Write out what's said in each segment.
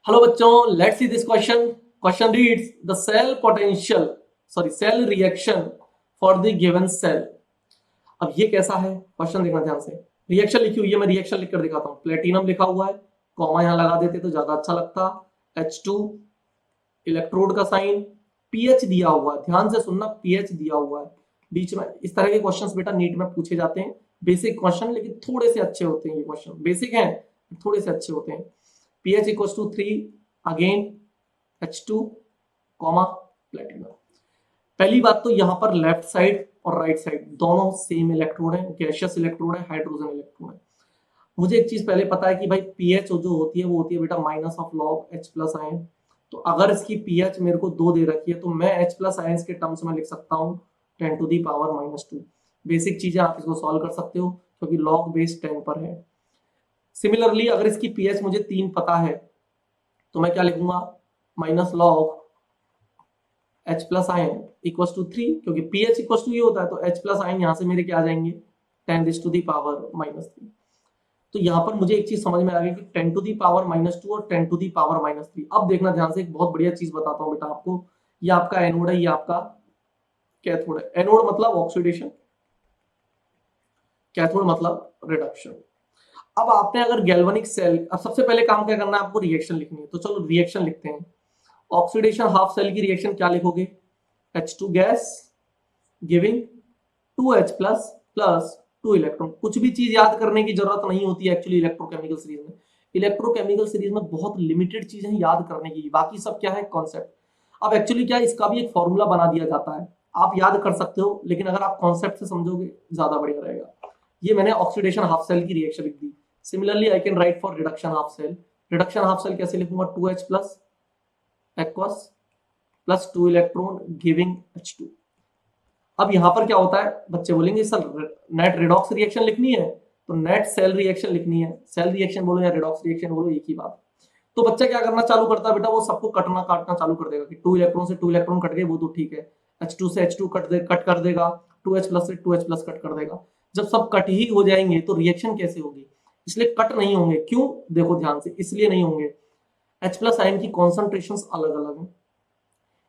Hello बच्चों, let's see this question. Question reads the cell potential cell reaction for the given cell. अब ये कैसा है question, देखना ध्यान से. रिएक्शन लिखी हुई है, मैं रिएक्शन लिख कर दिखाता हूँ. प्लेटिनम लिखा हुआ है, कॉमा यहां लगा देते तो ज्यादा अच्छा लगता. H2 इलेक्ट्रोड का साइन, पीएच दिया हुआ है, ध्यान से सुनना, पीएच दिया हुआ है बीच में. इस तरह के क्वेश्चंस बेटा नीट में पूछे जाते हैं. बेसिक क्वेश्चन, लेकिन थोड़े से अच्छे होते हैं ये क्वेश्चन. बेसिक हैं, थोड़े से अच्छे होते हैं. pH equals to 3, again H2 comma platinum. पहली बात तो यहाँ पर लेफ्ट साइड और राइट साइड दोनों सेम इलेक्ट्रोड है, गैसियस इलेक्ट्रोड है, हाइड्रोजन इलेक्ट्रोड है. मुझे एक चीज पहले पता है कि भाई पीएच जो होती है वो होती है बेटा minus of log H plus ion. तो अगर इसकी पीएच मेरे को 2 दे रखी है तो मैं H प्लस आयन के टर्म्स में लिख सकता हूँ 10 to the power -2. बेसिक चीजें आप इसको सॉल्व कर सकते हो क्योंकि लॉग बेस 10 पर है. सिमिलरली अगर इसकी पीएच मुझे 3 पता है तो मैं क्या लिखूंगा, minus log H plus ion equal to 3, क्योंकि पीएच इक्वल टू ये होता है तो H प्लस आयन यहां से मेरे क्या आ जाएंगे 10 to the power -3. तो यहाँ पर मुझे एक चीज समझ में आ गई कि 10 to the power -2 और 10 to the power -3. अब देखना ध्यान से, एक बहुत बढ़िया चीज बताता हूँ बेटा आपको. ये आपका एनोड है, ये आपका कैथोड है. एनोड मतलब ऑक्सीडेशन, कैथोड मतलब रिडक्शन. अब आपने अगर गैल्वेनिक सेल, अब सबसे पहले काम क्या करना है आपको, रिएक्शन लिखनी है. तो चलो रिएक्शन लिखते हैं. ऑक्सीडेशन हाफ सेल की रिएक्शन क्या लिखोगे, H2 gas giving 2H plus plus 2 electron. कुछ भी चीज याद करने की जरूरत नहीं होती है एक्चुअली इलेक्ट्रोकेमिकल सीरीज में. इलेक्ट्रोकेमिकल सीरीज में बहुत लिमिटेड चीजें याद करने की, बाकी सब क्या है कॉन्सेप्ट. अब एक्चुअली क्या है, इसका भी एक फॉर्मूला बना दिया जाता है, आप याद कर सकते हो, लेकिन अगर आप कॉन्सेप्ट से समझोगे ज्यादा बढ़िया रहेगा. ये मैंने ऑक्सीडेशन हाफ सेल की रिएक्शन लिख दी. Similarly I can write for reduction half cell. Reduction half cell कैसे लिखूंगा, 2H plus aqueous plus 2 electron giving H2. अब यहां पर क्या होता है, बच्चे बोलेंगे सर नेट रिडॉक्स रिएक्शन लिखनी है तो नेट सेल रिएक्शन लिखनी है. सेल रिएक्शन बोलो या रिडॉक्स रिएक्शन बोलो, एक ही बात. तो बच्चा क्या करना चालू करता है बेटा, वो सबको कटना काटना चालू कर देगा कि 2 इलेक्ट्रॉन से 2 इलेक्ट्रॉन कट गए वो तो ठीक है, H2 से H2 कट कर देगा, 2H प्लस से 2H प्लस कट कर देगा. जब सब कट ही हो जाएंगे तो रिएक्शन कैसे होगी, इसलिए कट नहीं होंगे. क्यों, देखो ध्यान से, इसलिए नहीं होंगे, H प्लस आयन की कॉन्सेंट्रेशंस अलग अलग है.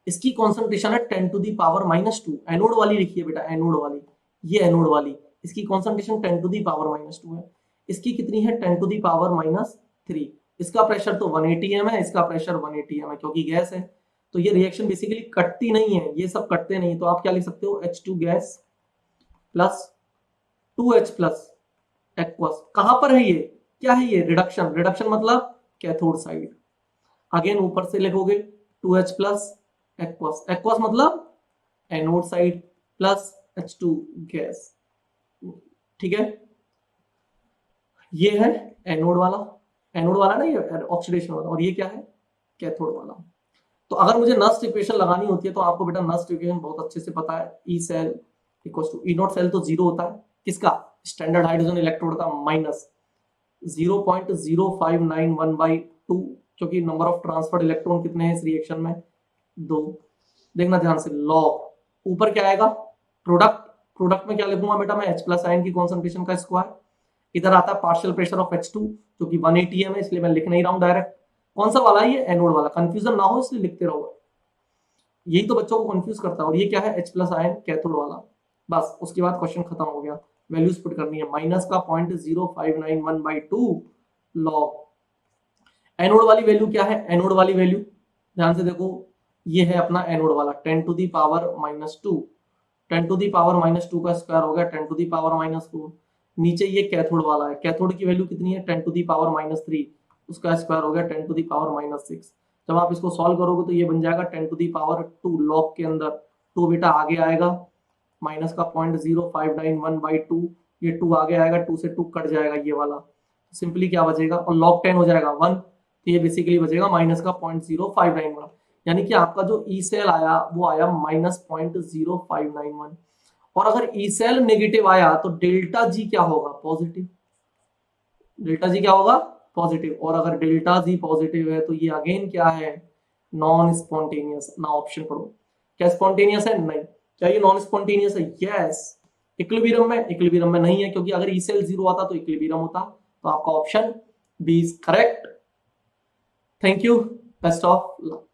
इसकी कॉन्सेंट्रेशन है 10 to the power -2. एनोड वाली लिखिए बेटा, एनोड वाली, ये एनोड वाली, इसकी कॉन्सेंट्रेशन 10 to the power -2 है. इसकी कितनी है, 10 to the power -3. इसका प्रेशर तो 180 m है, इसका प्रेशर 180 m है क्योंकि गैस है. तो ये रिएक्शन बेसिकली कटती नहीं है, ये सब कटते नहीं. तो आप क्या लिख सकते हो, H2 gas plus 2H plus aqueous. कहां पर है ये, क्या है ये, रिडक्शन. रिडक्शन मतलब कैथोड साइड. अगेन ऊपर से लिखोगे 2H प्लस एक्वस. एक्वस मतलब anode side plus H2 gas. ठीक है, ये है एनोड वाला नहीं, ऑक्सीडेशन वाला. और ये क्या है, कैथोड वाला. तो अगर मुझे नस्ट इक्वेशन लगानी होती है तो आपको बेटा नस्ट इक्वेशन बहुत अच्छे से पता है. E cell equals to E nought cell तो 0 होता है, किसका, स्टैंडर्ड हाइड्रोजन इलेक्ट्रोड का, माइनस 0.0591/2, क्योंकि नंबर ऑफ ट्रांसफर्ड इलेक्ट्रॉन कितने हैं इस रिएक्शन में, 2. देखना ध्यान से, लॉग ऊपर क्या आएगा, प्रोडक्ट. प्रोडक्ट में क्या लिखूंगा बेटा मैं, H प्लस आयन की कॉन्सेंट्रेशन का स्क्वायर. इधर आता है पार्शियल प्रेशर ऑफ H2 जो कि 180 m है, इसलिए मैं लिख नहीं रहा हूं डायरेक्ट. कौन सा वाला है ये, एनोड वाला. कंफ्यूजन ना हो इसलिए लिखते रहो, यही तो बच्चों को कंफ्यूज करता है. और ये क्या है, H प्लस आयन कैथोड वाला. बस उसके बाद क्वेश्चन खत्म हो गया. वैल्यूज पुट करनी है, माइनस का 0.0591/2 लॉग. एनोड वाली वैल्यू क्या है, एनोड वाली वैल्यू ध्यान से देखो, ये है अपना एनोड वाला 10 to the power -2. 10 to the power -2 का स्क्वायर हो गया 10 to the power -4. नीचे ये कैथोड वाला है, कैथोड की वैल्यू कितनी है, 10 to the power -3, उसका स्क्वायर हो गया 10 to the power -6. जब आप इसको सॉल्व करोगे तो ये बन जाएगा 10 to the power 2. लॉग के अंदर 2 बेटा आगे आएगा, माइनस का 0.0591/2, ये 2 आगे आएगा, 2 से 2 कट जाएगा ये वाला, सिंपली क्या बचेगा, और लॉग 10 हो जाएगा 1, तो ये बेसिकली बचेगा माइनस का 0.0591. यानी कि आपका जो ई सेल आया वो आया -0.0591. और अगर ई सेल नेगेटिव आया तो डेल्टा जी क्या होगा, पॉजिटिव. डेल्टा जी क्या होगा, पॉजिटिव. और अगर डेल्टा जी पॉजिटिव है तो ये अगेन क्या है, नॉन स्पॉन्टेनियस. ना ऑप्शन पढ़ो, क्या स्पॉन्टेनियस है, नहीं. क्या ये नॉन स्पॉन्टेनियस है, यस. इक्विलिब्रियम में नहीं है, क्योंकि अगर ई सेल 0 आता तो इक्विलिब्रियम होता. तो आपका option B is correct. Thank you, best of luck.